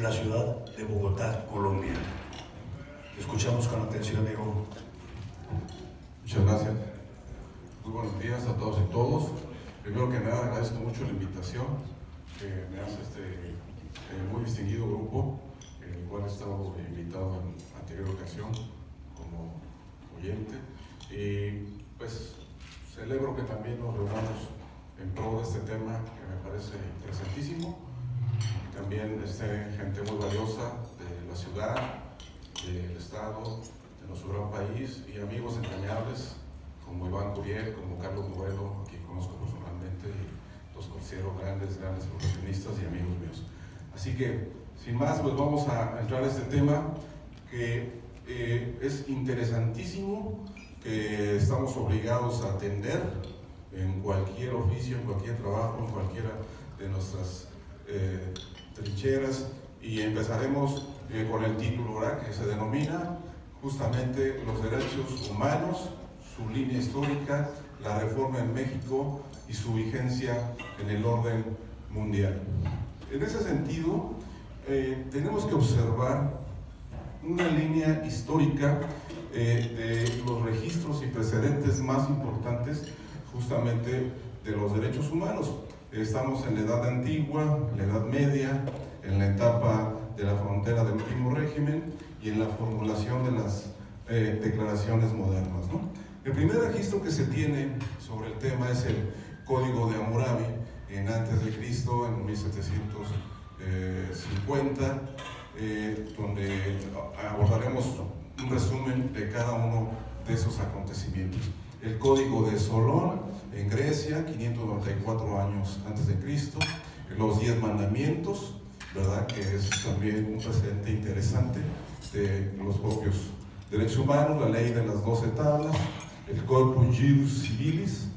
la ciudad de Bogotá, Colombia. Escuchamos con atención, Diego. Muchas gracias. Muy buenos días a todos y todos. Primero que nada, agradezco mucho la invitación que me hace este muy distinguido grupo, en el cual he estado invitado en anterior ocasión como oyente. Y pues celebro que también nos reunamos en pro de este tema que me parece interesantísimo. También gente muy valiosa de la ciudad, del estado, de nuestro gran país, y amigos entrañables como Iván Curiel, como Carlos Novelo, a quien conozco personalmente y los considero grandes profesionistas y amigos míos. Así que, sin más, pues vamos a entrar a este tema que es interesantísimo, que estamos obligados a atender en cualquier oficio, en cualquier trabajo, en cualquiera de nuestras trincheras, y empezaremos con el título, ¿verdad?, que se denomina justamente los derechos humanos, su línea histórica, la reforma en México y su vigencia en el orden mundial. En ese sentido, tenemos que observar una línea histórica de los registros y precedentes más importantes justamente de los derechos humanos. Estamos en la Edad Antigua, en la Edad Media, en la etapa de la frontera del último régimen y en la formulación de las declaraciones modernas, ¿no? El primer registro que se tiene sobre el tema es el Código de Hammurabi, en antes de Cristo, en 1750, donde abordaremos un resumen de cada uno de esos acontecimientos. El Código de Solón, en Grecia, 594 años antes de Cristo, los 10 mandamientos, ¿verdad?, que es también un precedente interesante de los propios derechos humanos, la ley de las 12 tablas, el Corpus Juris Civilis,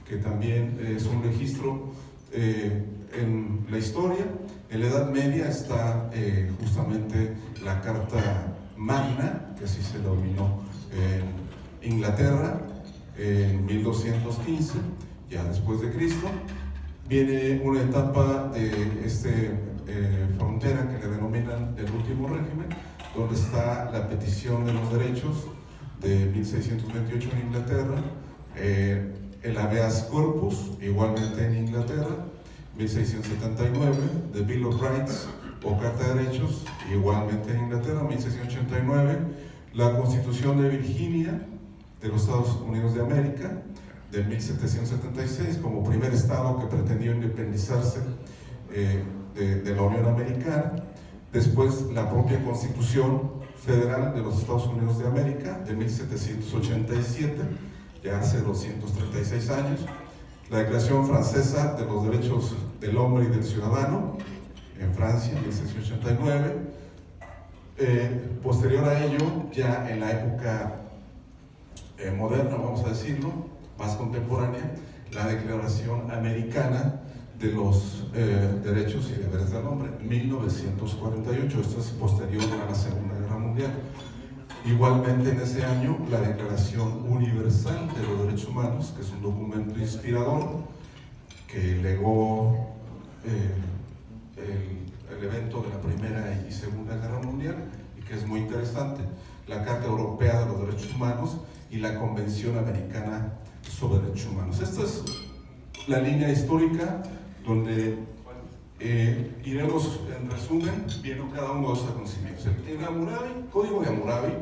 que también es un registro en la historia. En la Edad Media está justamente la Carta Magna, que así se denominó en Inglaterra, en 1215, ya después de Cristo. Viene una etapa de frontera que le denominan el último régimen, donde está la petición de los derechos de 1628 en Inglaterra, el habeas corpus, igualmente en Inglaterra, 1679, the Bill of Rights o Carta de Derechos, igualmente en Inglaterra, 1689, la Constitución de Virginia de los Estados Unidos de América, de 1776, como primer estado que pretendió independizarse de la Unión Americana. Después la propia Constitución Federal de los Estados Unidos de América, de 1787, ya hace 236 años. La Declaración Francesa de los Derechos del Hombre y del Ciudadano, en Francia, 1689. Posterior a ello, ya en la época moderna, vamos a decirlo, más contemporánea, la Declaración Americana de los Derechos y Deberes del Hombre, 1948. Esto es posterior a la Segunda Guerra Mundial. Igualmente en ese año, la Declaración Universal de los Derechos Humanos, que es un documento inspirador que legó el evento de la Primera y Segunda Guerra Mundial, y que es muy interesante. La Carta Europea de los Derechos Humanos y la Convención Americana sobre Derechos Humanos. Esta es la línea histórica donde iremos, en resumen, viendo cada uno de esos acontecimientos. En Hammurabi, Código de Hammurabi,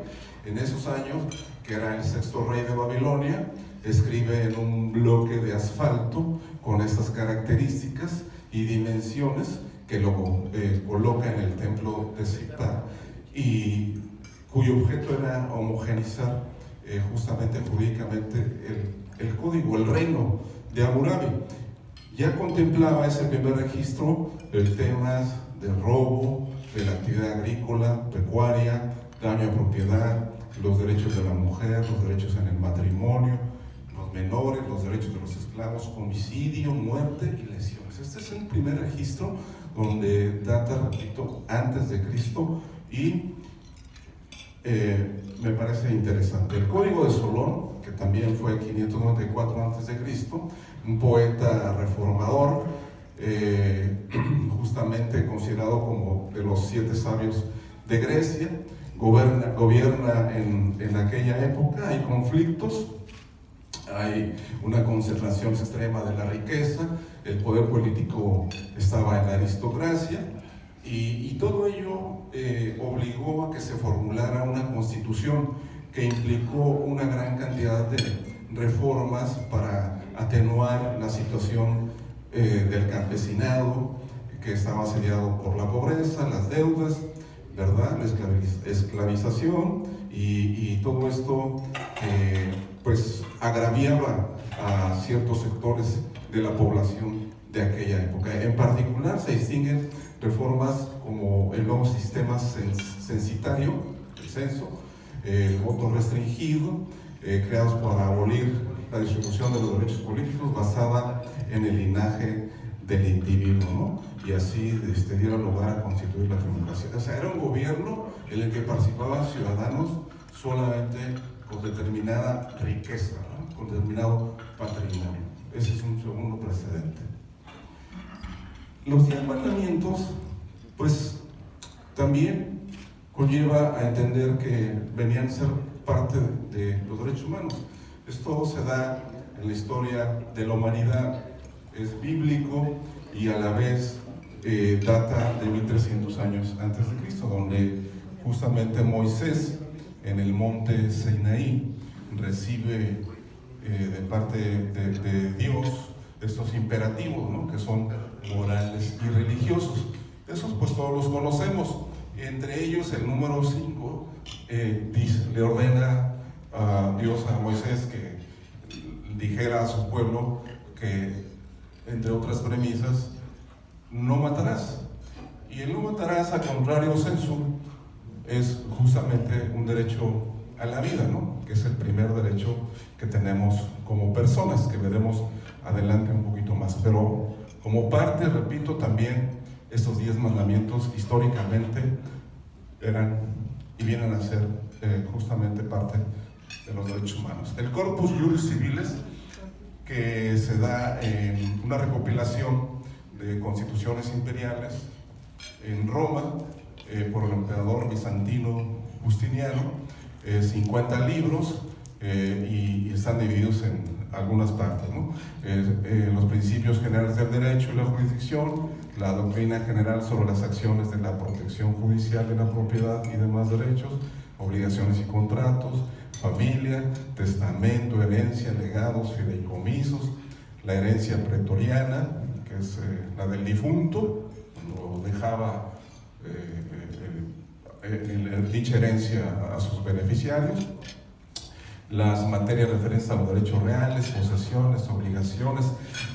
en esos años, que era el sexto rey de Babilonia, escribe en un bloque de asfalto con estas características y dimensiones que lo coloca en el templo de Siptah, y cuyo objeto era homogeneizar justamente jurídicamente el código, el reino de Hammurabi. Ya contemplaba ese primer registro el tema del robo, de la actividad agrícola, pecuaria, daño a propiedad, los derechos de la mujer, los derechos en el matrimonio, los menores, los derechos de los esclavos, homicidio, muerte y lesiones. Este es el primer registro donde data, repito, antes de Cristo, y me parece interesante. El Código de Solón, que también fue 594 a.C., un poeta reformador, justamente considerado como de los 7 sabios de Grecia, gobierna en aquella época, hay conflictos, hay una concentración extrema de la riqueza, el poder político estaba en la aristocracia, y todo ello obligó a que se formulara una constitución que implicó una gran cantidad de reformas para atenuar la situación del campesinado, que estaba asediado por la pobreza, las deudas, ¿verdad? La esclavización y todo esto pues agraviaba a ciertos sectores de la población de aquella época. En particular se distinguen reformas como el nuevo sistema censitario, el censo, el voto restringido, creados para abolir la distribución de los derechos políticos basada en el linaje del individuo, ¿no? Y así dieron lugar a constituir la democracia. O sea, era un gobierno en el que participaban ciudadanos solamente con determinada riqueza, ¿no? Con determinado patrimonio. Ese es un segundo precedente. Los 10 mandamientos, pues, también conlleva a entender que venían a ser parte de los derechos humanos. Esto se da en la historia de la humanidad, es bíblico y a la vez data de 1300 años antes de Cristo, donde justamente Moisés en el monte Sinaí recibe de parte de Dios estos imperativos, ¿no? Que son morales y religiosos. Esos pues todos los conocemos. Entre ellos el número 5 le ordena a Dios a Moisés que dijera a su pueblo que, entre otras premisas, no matarás. Y el no matarás, a contrario censo, es justamente un derecho a la vida, ¿no? Que es el primer derecho que tenemos como personas, que veremos adelante un poquito más. Pero como parte, repito, también estos 10 mandamientos históricamente eran y vienen a ser justamente parte de los derechos humanos. El Corpus Juris Civilis, que se da en una recopilación de constituciones imperiales en Roma por el emperador bizantino Justiniano, 50 libros y están divididos en algunas partes, ¿no? Los principios generales del derecho y la jurisdicción, la doctrina general sobre las acciones de la protección judicial de la propiedad y demás derechos, obligaciones y contratos, familia, testamento, herencia, legados, fideicomisos, la herencia pretoriana, que es la del difunto, lo dejaba dicha herencia a sus beneficiarios, las materias referentes a los derechos reales, posesiones, obligaciones,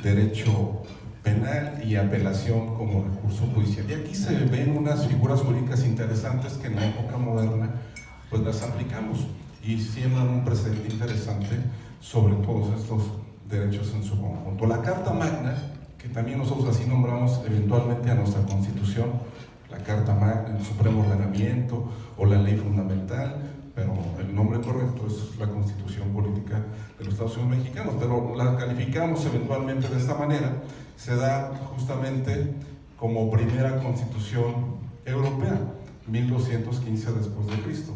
derecho penal y apelación como recurso judicial. Y aquí se ven unas figuras jurídicas interesantes que en la época moderna pues las aplicamos y siembran un precedente interesante sobre todos estos derechos en su conjunto. La Carta Magna, que también nosotros así nombramos eventualmente a nuestra Constitución, la Carta Magna, el Supremo Ordenamiento o la Ley Fundamental, pero el nombre correcto es la Constitución Política de los Estados Unidos Mexicanos, pero la calificamos eventualmente de esta manera. Se da justamente como primera Constitución Europea, 1215 después de Cristo.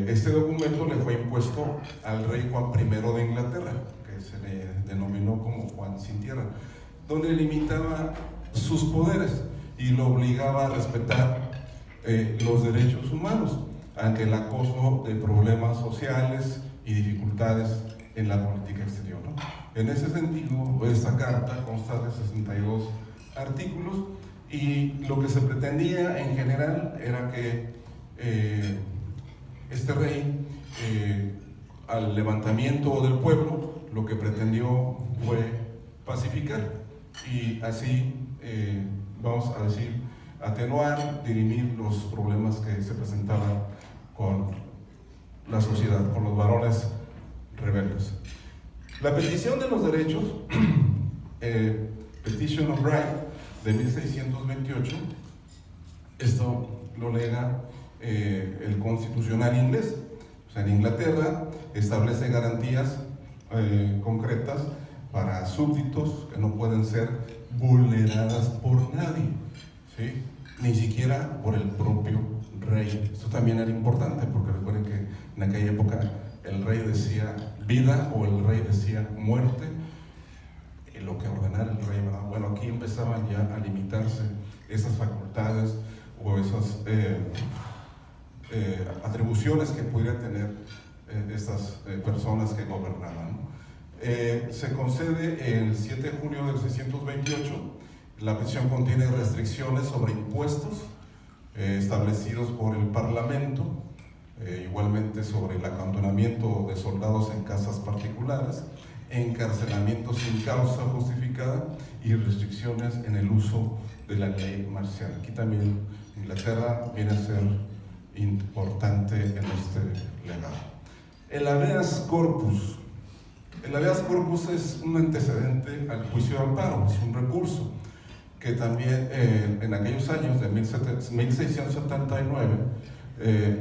Este documento le fue impuesto al rey Juan I de Inglaterra, que se le denominó como Juan sin tierra, donde limitaba sus poderes y lo obligaba a respetar los derechos humanos ante el acoso de problemas sociales y dificultades en la política exterior, ¿no? En ese sentido, esta carta consta de 62 artículos y lo que se pretendía en general era que este rey, al levantamiento del pueblo, lo que pretendió fue pacificar y así, vamos a decir, atenuar, dirimir los problemas que se presentaban con la sociedad, con los varones rebeldes. La petición de los derechos, Petition of Right, de 1628, esto lo lega el constitucional inglés. O sea, en Inglaterra establece garantías concretas para súbditos que no pueden ser vulneradas por nadie, ¿sí? Ni siquiera por el propio rey. Esto también era importante, porque recuerden que en aquella época el rey decía vida o el rey decía muerte, lo que ordenara el rey, ¿verdad? Bueno, aquí empezaban ya a limitarse esas facultades o esas atribuciones que pudieran tener estas personas que gobernaban. Se concede el 7 de junio del 628. La petición contiene restricciones sobre impuestos establecidos por el Parlamento, igualmente sobre el acantonamiento de soldados en casas particulares, encarcelamiento sin causa justificada y restricciones en el uso de la ley marcial. Aquí también Inglaterra viene a ser importante en este legado. El habeas corpus. El habeas corpus es un antecedente al juicio de amparo, es un recurso que también en aquellos años de 1679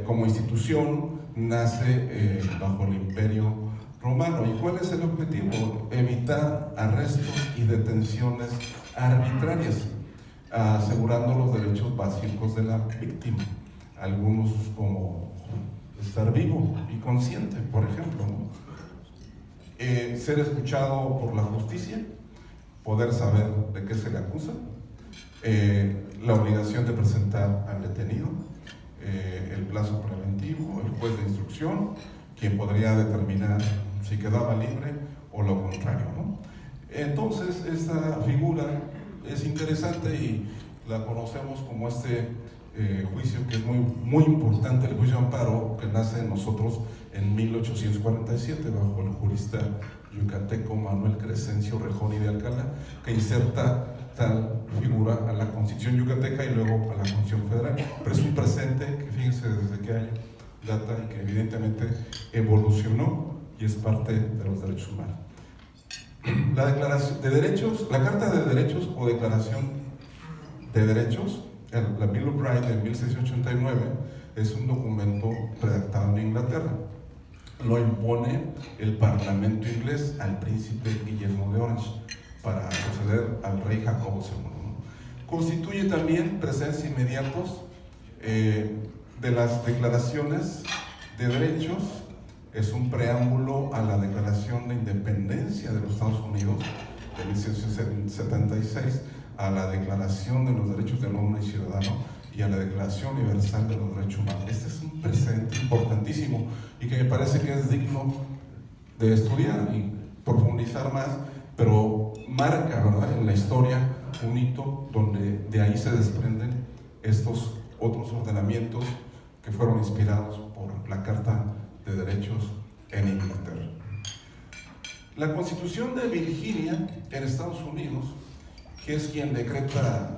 como institución nace bajo el Imperio Romano. ¿Y cuál es el objetivo? Evitar arrestos y detenciones arbitrarias, asegurando los derechos básicos de la víctima, algunos como estar vivo y consciente, por ejemplo, ¿no? Ser escuchado por la justicia, poder saber de qué se le acusa, la obligación de presentar al detenido, el plazo preventivo, el juez de instrucción, quien podría determinar si quedaba libre o lo contrario, ¿no? Entonces, esta figura es interesante y la conocemos como este juicio que es muy importante, el juicio de amparo, que nace en nosotros en 1847 bajo el jurista yucateco Manuel Crescencio Rejón y de Alcalá, que inserta tal figura a la Constitución yucateca y luego a la Constitución federal. Pero es un presente que, fíjense desde qué año data y que evidentemente evolucionó y es parte de los derechos humanos. La Declaración de Derechos, la Carta de Derechos o Declaración de Derechos, la Bill of Rights de 1689, es un documento redactado en Inglaterra. Lo impone el Parlamento inglés al príncipe Guillermo de Orange para suceder al rey Jacobo II. Constituye también presencia inmediatos de las declaraciones de derechos. Es un preámbulo a la Declaración de Independencia de los Estados Unidos de 1776, a la Declaración de los Derechos del Hombre y Ciudadano y a la Declaración Universal de los Derechos Humanos. Este es un presente importantísimo y que me parece que es digno de estudiar y profundizar más, pero marca, ¿verdad?, en la historia un hito donde de ahí se desprenden estos otros ordenamientos que fueron inspirados por la Carta de Derechos en Inglaterra. La Constitución de Virginia en Estados Unidos, que es quien decreta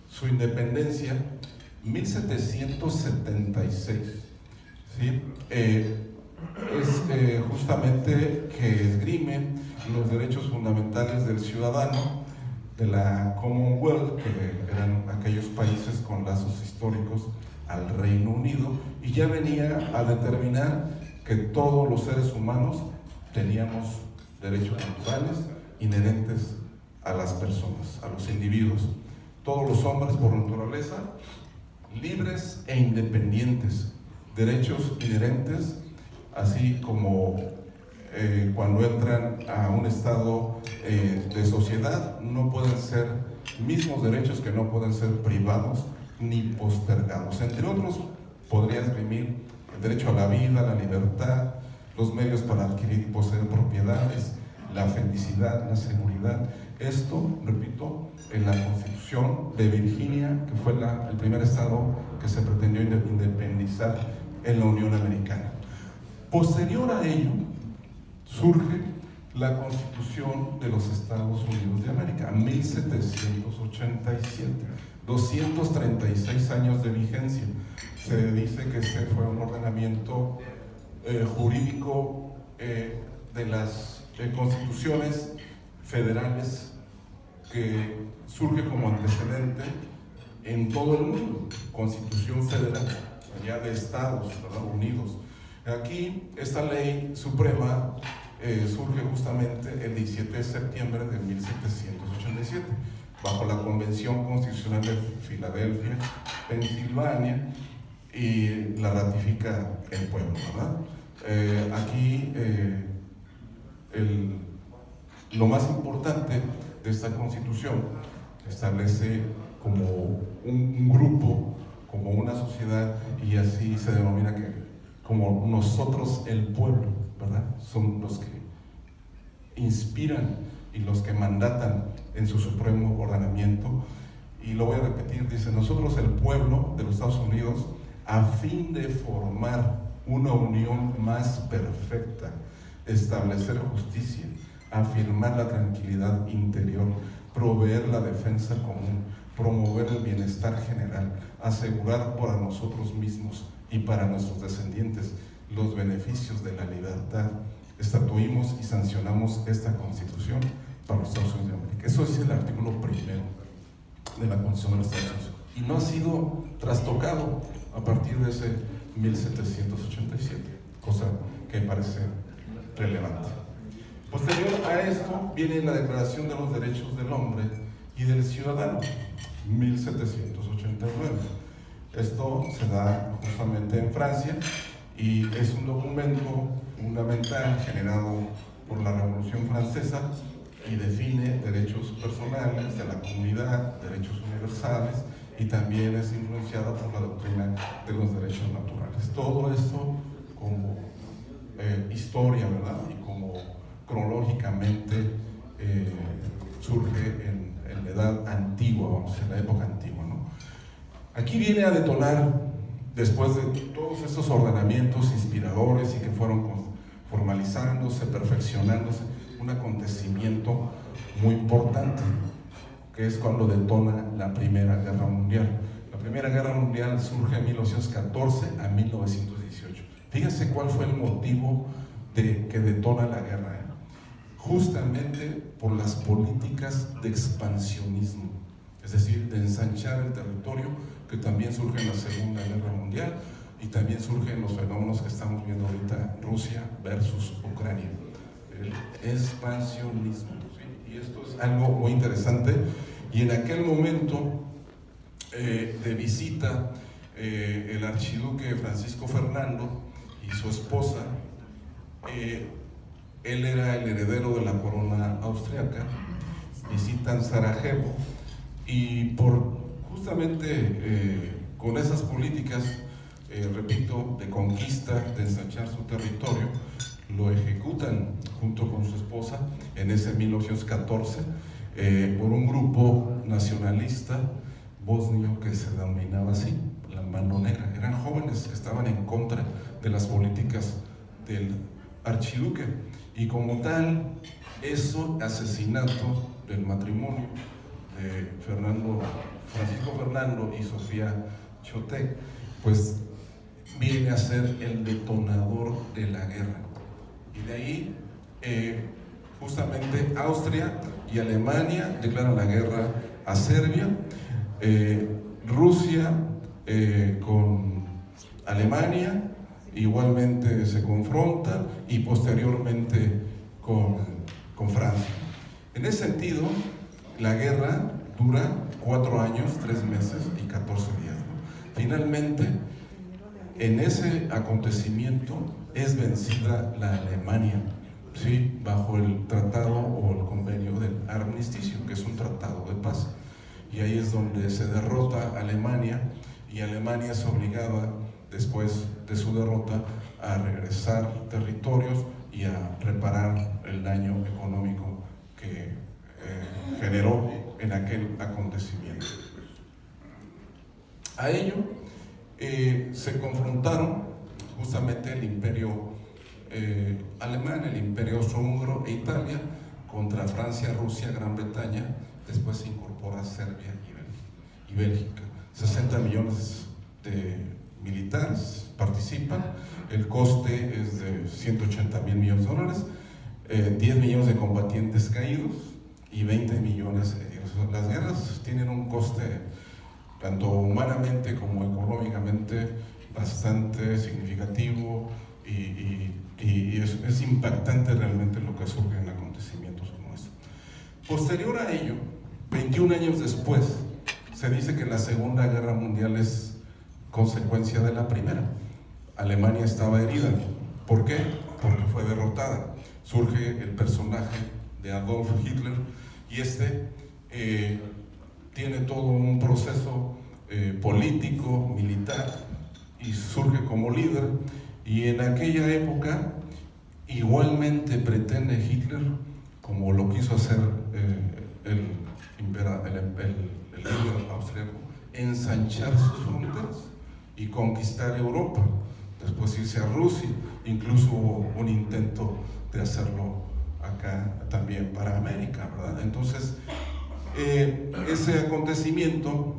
su independencia, 1776, ¿sí? Es justamente que esgrime los derechos fundamentales del ciudadano de la Commonwealth, que eran aquellos países con lazos históricos al Reino Unido, y ya venía a determinar que todos los seres humanos teníamos derechos naturales inherentes a las personas, a los individuos, todos los hombres por naturaleza, libres e independientes, derechos inherentes, así como cuando entran a un estado de sociedad, no pueden ser mismos derechos que no pueden ser privados ni postergados. Entre otros, podría esgrimir el derecho a la vida, la libertad, los medios para adquirir y poseer propiedades, la felicidad, la seguridad. Esto, repito, en la Constitución de Virginia, que fue el primer estado que se pretendió independizar en la Unión Americana. Posterior a ello, surge la Constitución de los Estados Unidos de América, 1787, 236 años de vigencia. Se dice que este fue un ordenamiento jurídico de las constituciones federales que surge como antecedente en todo el mundo, Constitución Federal, allá de Estados Unidos. Aquí, esta ley suprema surge justamente el 17 de septiembre de 1787, bajo la Convención Constitucional de Filadelfia, Pensilvania, y la ratifica el pueblo, ¿verdad? Aquí lo más importante de esta Constitución establece como un grupo, como una sociedad, y así se denomina como nosotros el pueblo, ¿verdad? Son los que inspiran y los que mandatan en su supremo ordenamiento. Y lo voy a repetir, dice: nosotros el pueblo de los Estados Unidos, a fin de formar una unión más perfecta, establecer justicia, afirmar la tranquilidad interior, proveer la defensa común, promover el bienestar general, asegurar para nosotros mismos y para nuestros descendientes los beneficios de la libertad, estatuimos y sancionamos esta Constitución para los Estados Unidos de América. Eso es el artículo primero de la Constitución de los Estados Unidos, y no ha sido trastocado a partir de ese 1787, cosa que parece relevante. Posterior a esto viene la Declaración de los Derechos del Hombre y del Ciudadano, 1789. Esto se da justamente en Francia y es un documento fundamental generado por la Revolución Francesa y define derechos personales de la comunidad, derechos universales, y también es influenciada por la doctrina de los derechos naturales. Todo esto como historia, ¿verdad? Y como cronológicamente surge en la edad antigua, vamos, en la época antigua, ¿no? Aquí viene a detonar, después de todos estos ordenamientos inspiradores y que fueron formalizándose, perfeccionándose, un acontecimiento muy importante, que es cuando detona la Primera Guerra Mundial. La Primera Guerra Mundial surge en 1914 a 1918. Fíjense cuál fue el motivo que detona la guerra, ¿eh? Justamente por las políticas de expansionismo, es decir, de ensanchar el territorio, que también surge en la Segunda Guerra Mundial y también surgen los fenómenos que estamos viendo ahorita, Rusia versus Ucrania, el expansionismo, ¿sí? Y esto es algo muy interesante. Y en aquel momento de visita, el archiduque Francisco Fernando y su esposa, él era el heredero de la corona austriaca, visitan Sarajevo, y justamente con esas políticas, repito, de conquista, de ensanchar su territorio, lo ejecutan junto con su esposa en ese 1914 por un grupo nacionalista bosnio que se denominaba así, la Mano Negra. Eran jóvenes que estaban en contra de las políticas del archiduque, y como tal, asesinato del matrimonio de Francisco Fernando y Sofía Chotek, pues viene a ser el detonador de la guerra. Y de ahí, justamente Austria y Alemania declaran la guerra a Serbia, Rusia con Alemania igualmente se confronta, y posteriormente con Francia. En ese sentido, la guerra dura 4 años, 3 meses y 14 días, ¿no? Finalmente, en ese acontecimiento es vencida la Alemania, ¿sí? Bajo el tratado o el convenio del armisticio, que es un tratado de paz. Y ahí es donde se derrota a Alemania, y Alemania es obligada, después de su derrota, a regresar territorios y a reparar el daño económico que generó en aquel acontecimiento. A ello se confrontaron justamente el imperio alemán, el imperio austrohúngaro e Italia contra Francia, Rusia, Gran Bretaña. Después se incorpora Serbia y Bélgica. 60 millones de militares participan, el coste es de 180 mil millones de dólares, 10 millones de combatientes caídos y 20 millones heridos. Las guerras tienen un coste tanto humanamente como económicamente bastante significativo, y es impactante realmente lo que surge en acontecimientos como eso. Posterior a ello, 21 años después, se dice que la Segunda Guerra Mundial es consecuencia de la Primera. Alemania estaba herida. ¿Por qué? Porque fue derrotada. Surge el personaje de Adolf Hitler y tiene todo un proceso político, militar, y surge como líder. Y en aquella época igualmente pretende Hitler, como lo quiso hacer el líder austriaco, ensanchar sus fronteras y conquistar Europa, después irse a Rusia. Incluso hubo un intento de hacerlo acá también para América, ¿verdad? Entonces ese acontecimiento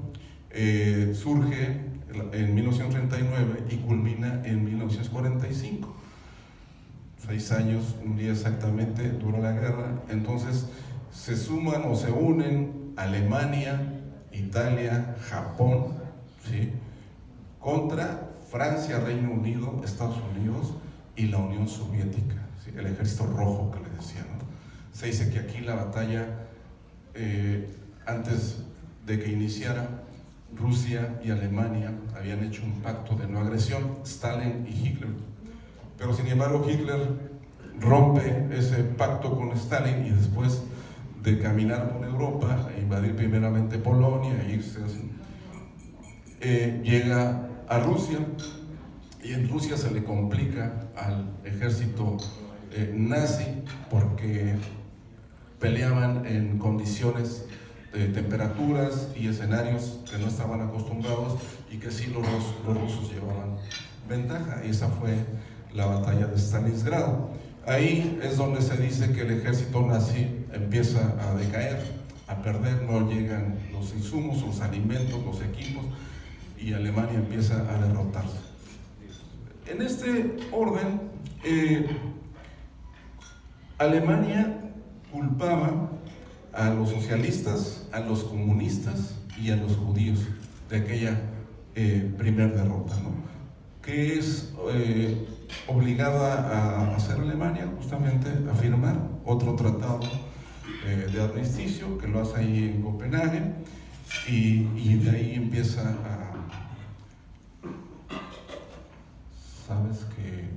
surge en 1939 y culmina en 1945. 6 años, un día exactamente, dura la guerra. Entonces se suman o se unen Alemania, Italia, Japón, ¿sí?, contra Francia, Reino Unido, Estados Unidos y la Unión Soviética, ¿sí?, el Ejército Rojo que le decía, ¿no? Se dice que aquí la batalla, antes de que iniciara, Rusia y Alemania habían hecho un pacto de no agresión, Stalin y Hitler. Pero sin embargo Hitler rompe ese pacto con Stalin y después de caminar por Europa e invadir primeramente Polonia e irse así, llega a Rusia, y en Rusia se le complica al ejército nazi porque peleaban en condiciones de temperaturas y escenarios que no estaban acostumbrados y que sí los rusos llevaban ventaja. Y esa fue la batalla de Stalingrado. Ahí es donde se dice que el ejército nazi empieza a decaer, a perder, no llegan los insumos, los alimentos, los equipos, y Alemania empieza a derrotarse. En este orden, Alemania culpaba a los socialistas, a los comunistas y a los judíos de aquella primer derrota, ¿no?, que es obligada a hacer Alemania, justamente a firmar otro tratado de armisticio, que lo hace ahí en Copenhague, y de ahí empieza a... ¿Sabes que